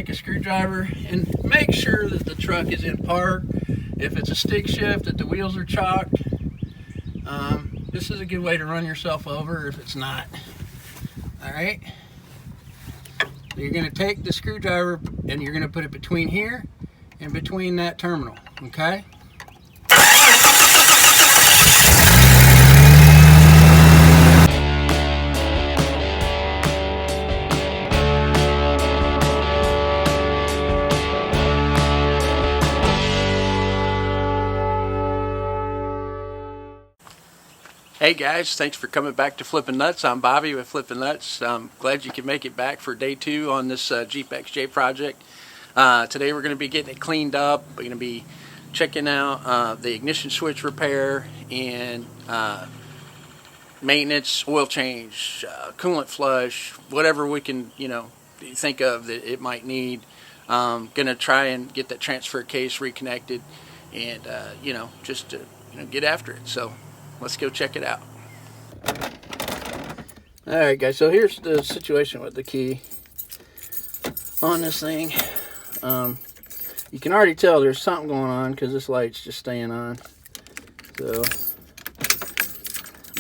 take a screwdriver and make sure that the truck is in park. If it's a stick shift, that the wheels are chocked. This is a good way to run yourself over if it's not. Alright, so you're going to take the screwdriver and you're going to put it between here and between that terminal, okay? Hey guys, thanks for coming back to Flippin' Nuts. I'm Bobby with Flippin' Nuts. I'm glad you could make it back for day 2 on this Jeep XJ project. Today we're going to be getting it cleaned up. We're going to be checking out the ignition switch repair and maintenance, oil change, coolant flush, whatever we can, think of that it might need. Going to try and get that transfer case reconnected and, just to, get after it. So let's go check it out. Alright guys, so here's the situation with the key on this thing. You can already tell there's something going on because this light's just staying on. So,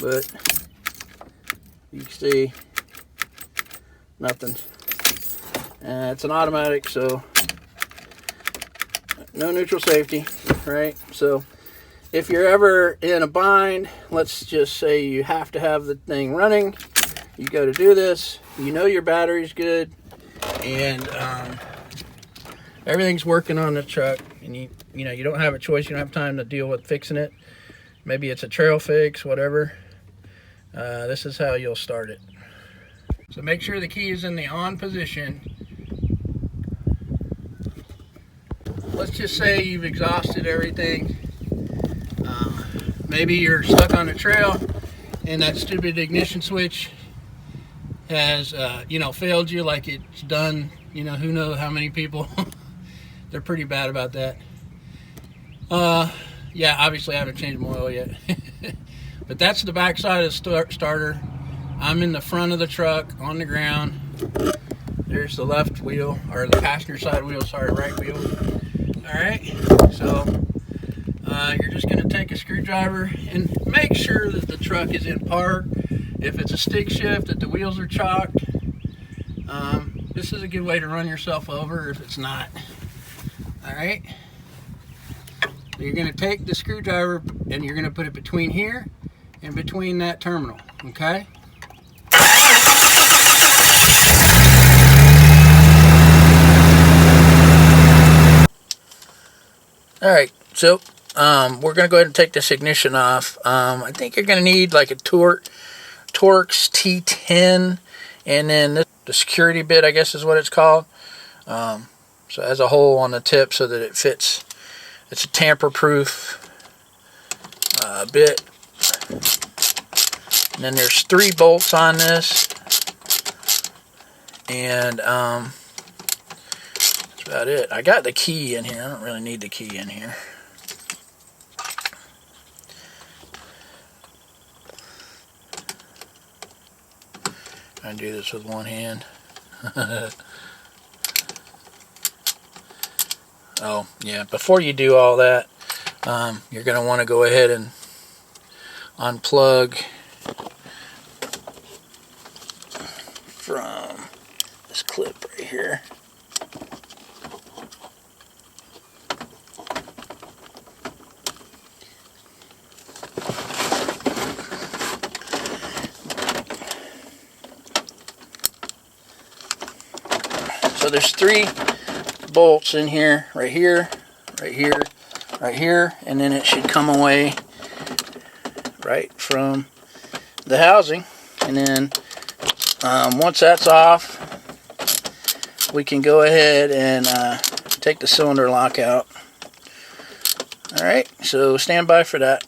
but you can see nothing. It's an automatic, so no neutral safety, right? So if you're ever in a bind, let's just say you have to have the thing running, you go to do this, you know your battery's good, and everything's working on the truck, and you don't have a choice, you don't have time to deal with fixing it. Maybe it's a trail fix, whatever. This is how you'll start it. So make sure the key is in the on position. Let's just say you've exhausted everything. Maybe you're stuck on a trail and that stupid ignition switch has, failed you, like it's done, who knows how many people. They're pretty bad about that. Yeah, obviously I haven't changed my oil yet. But that's the back side of the starter. I'm in the front of the truck on the ground. There's the left wheel, or the passenger side wheel, sorry, right wheel. Alright, so you're just going to take a screwdriver and make sure that the truck is in park. If it's a stick shift, that the wheels are chocked. This is a good way to run yourself over if it's not. Alright, you're going to take the screwdriver and you're going to put it between here and between that terminal, okay? Alright, so we're going to go ahead and take this ignition off. I think you're going to need like a Torx T10, and then the security bit, I guess is what it's called. So it has a hole on the tip so that it fits. It's a tamper-proof bit. And then there's 3 bolts on this, and that's about it. I got the key in here. I don't really need the key in here. I do this with one hand. Oh yeah, before you do all that, you're going to want to go ahead and unplug from this clip right here. So there's 3 bolts in here, right here, right here, right here, and then it should come away right from the housing. And then once that's off, we can go ahead and take the cylinder lock out. Alright, so stand by for that.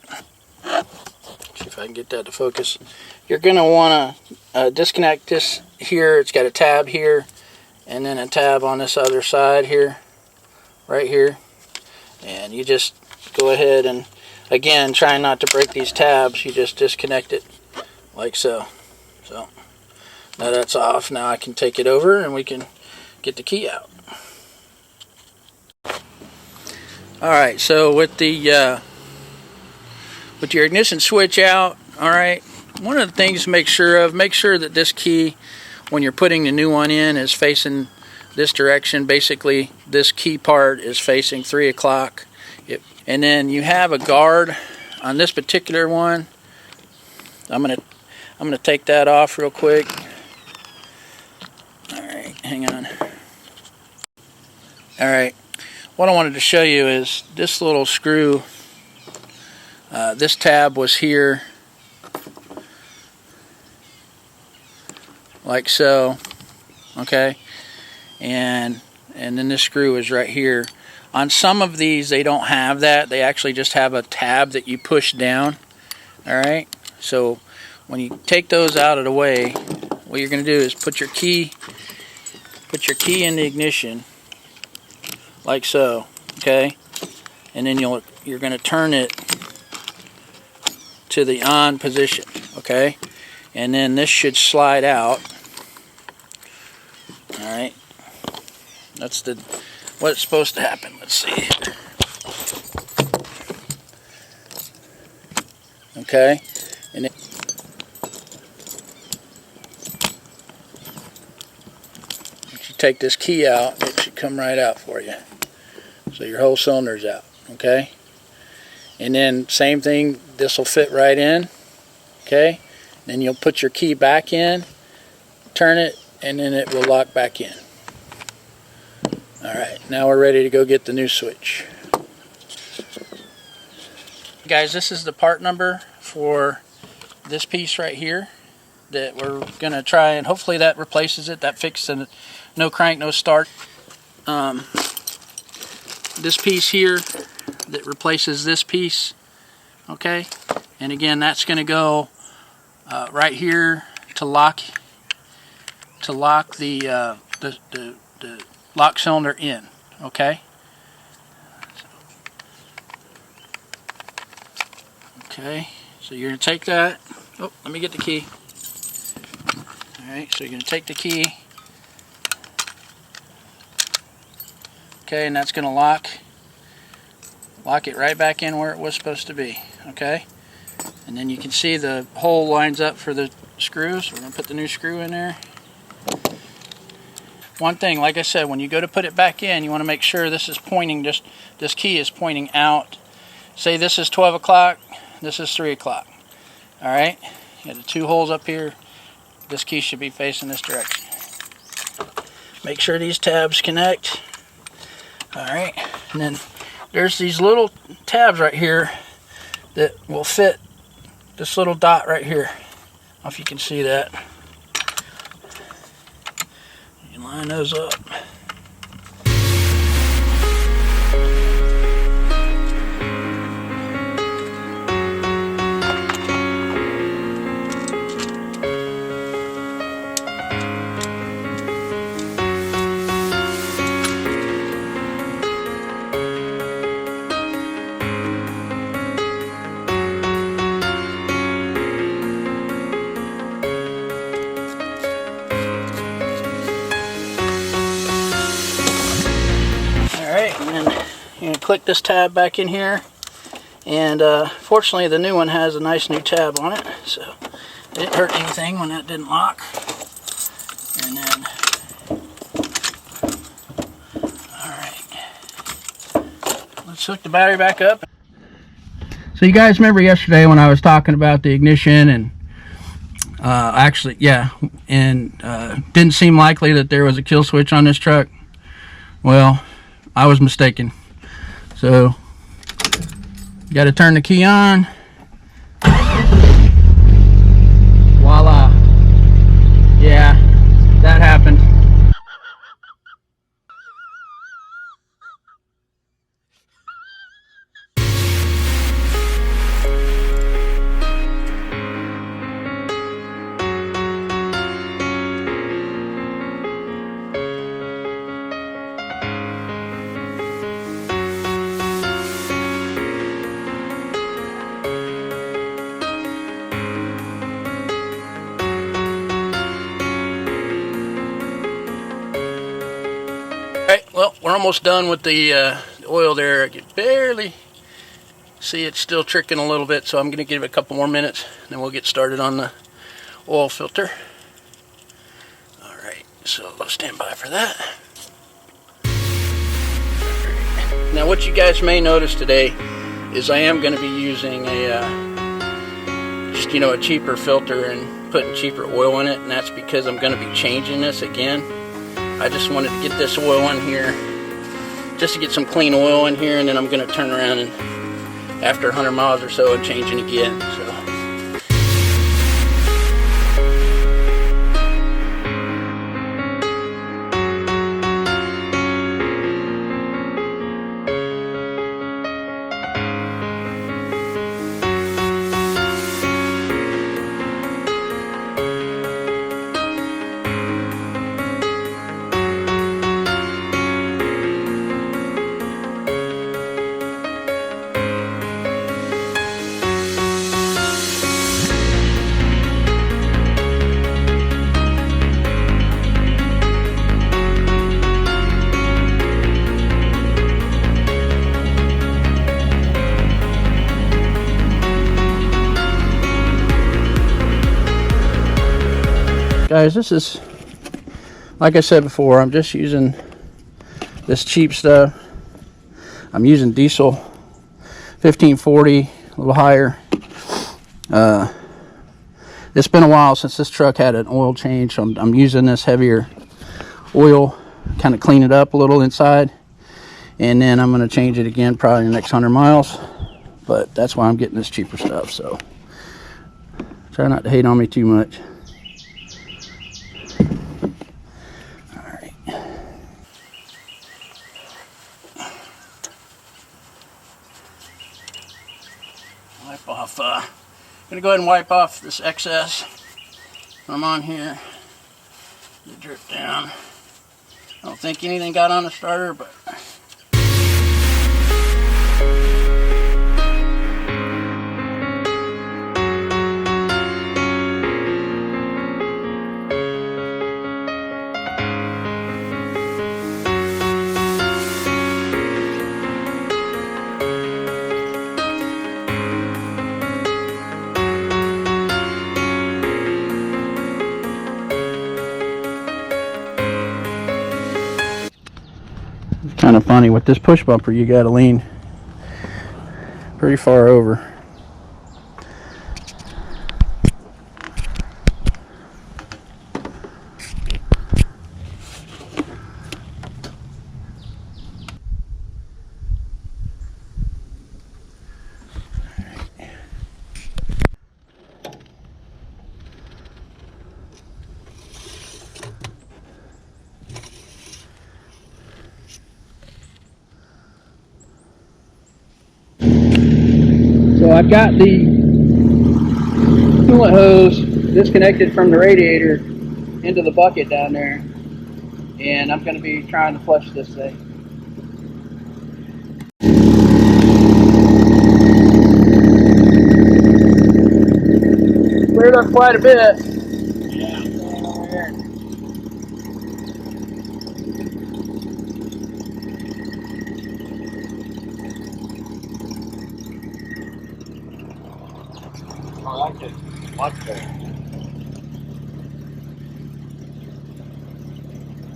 See if I can get that to focus. You're going to want to disconnect this here. It's got a tab here, and then a tab on this other side here, right here. And you just go ahead and, again, try not to break these tabs, you just disconnect it like so. So now that's off. Now I can take it over and we can get the key out. Alright, so with your ignition switch out, alright, one of the things to make sure that this key, when you're putting the new one in, is facing this direction. Basically, this key part is facing 3 o'clock. And then you have a guard on this particular one. I'm gonna take that off real quick. Alright, hang on. Alright, what I wanted to show you is this little screw. This tab was here, like so, okay, and then this screw is right here. On some of these they don't have that, they actually just have a tab that you push down. Alright, so when you take those out of the way, what you're going to do is put your key in the ignition, like so, okay, and then you're going to turn it to the on position, okay, and then this should slide out. Alright, that's what's supposed to happen. Let's see. Okay, and then if you take this key out, it should come right out for you. So your whole cylinder's out, okay? And then same thing, this will fit right in, okay? Then you'll put your key back in, turn it, and then it will lock back in. Alright, now we're ready to go get the new switch. Guys, this is the part number for this piece right here that we're going to try, and hopefully that replaces it. That fixes it. No crank, no start. This piece here that replaces this piece, okay, and again that's going to go right here to lock the lock cylinder in, okay. Okay, so you're going to take that. Oh, let me get the key. Alright, so you're going to take the key. Okay, and that's going to lock it right back in where it was supposed to be. Okay, and then you can see the hole lines up for the screws. We're going to put the new screw in there. One thing, like I said, when you go to put it back in, you want to make sure this is pointing, this key is pointing out. Say this is 12 o'clock, this is 3 o'clock. Alright, you got the two holes up here. This key should be facing this direction. Make sure these tabs connect. Alright, and then there's these little tabs right here that will fit this little dot right here. I don't know if you can see that. You line those up. And then you're going to click this tab back in here, and fortunately the new one has a nice new tab on it, so it didn't hurt anything when that didn't lock. And then alright, let's hook the battery back up. So you guys remember yesterday when I was talking about the ignition, and actually, yeah, and didn't seem likely that there was a kill switch on this truck? Well, I was mistaken. So you got to turn the key on. Voila. Yeah, that happened. Alright, well, we're almost done with the oil there. I can barely see it's still trickling a little bit, so I'm going to give it a couple more minutes, and then we'll get started on the oil filter. Alright, so stand by for that. Right. Now what you guys may notice today is I am going to be using a just, you know, a cheaper filter and putting cheaper oil in it, and that's because I'm going to be changing this again. I just wanted to get this oil in here just to get some clean oil in here, and then I'm going to turn around and after 100 miles or so and change it again. So guys, this is, like I said before, I'm just using this cheap stuff. I'm using diesel 1540, a little higher. It's been a while since this truck had an oil change, so I'm using this heavier oil, kind of clean it up a little inside, and then I'm going to change it again probably in the next 100 miles. But that's why I'm getting this cheaper stuff, so try not to hate on me too much. Wipe off, I'm gonna go ahead and wipe off this excess from on here. It dripped down. I don't think anything got on the starter, but kind of funny with this push bumper, you got to lean pretty far over. So I've got the coolant hose disconnected from the radiator into the bucket down there, and I'm going to be trying to flush this thing. Cleared up quite a bit. I like it much better.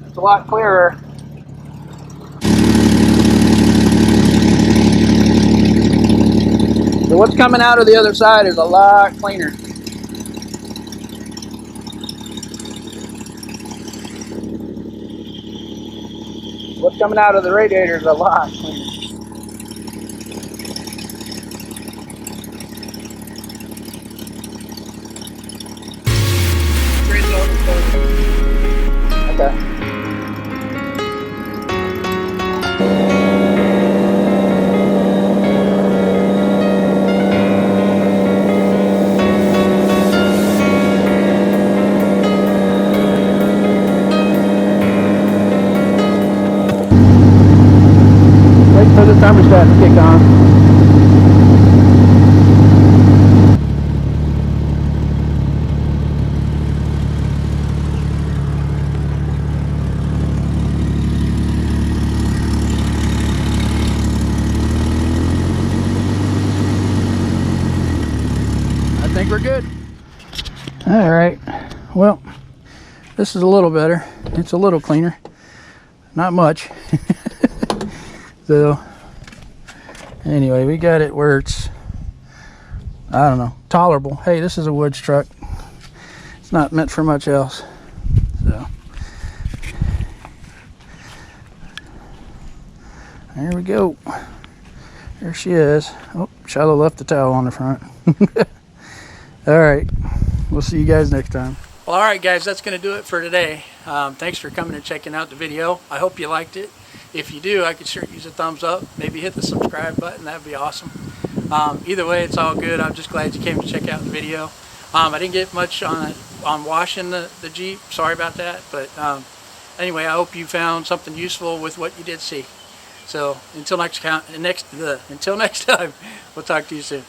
It's a lot clearer. So what's coming out of the other side is a lot cleaner. What's coming out of the radiator is a lot cleaner. Okay. Wait for the thermostat to kick on. think we're good. All right. Well, this is a little better. It's a little cleaner. Not much. So, anyway, we got it where it's, I don't know, tolerable. Hey, this is a woods truck. It's not meant for much else. So, there we go. There she is. Oh, Shiloh left the towel on the front. All right. We'll see you guys next time. Well, all right, guys, that's going to do it for today. Thanks for coming and checking out the video. I hope you liked it. If you do, I could sure use a thumbs up. Maybe hit the subscribe button. That'd be awesome. Either way, it's all good. I'm just glad you came to check out the video. I didn't get much on washing the Jeep. Sorry about that. But anyway, I hope you found something useful with what you did see. So until next time, we'll talk to you soon.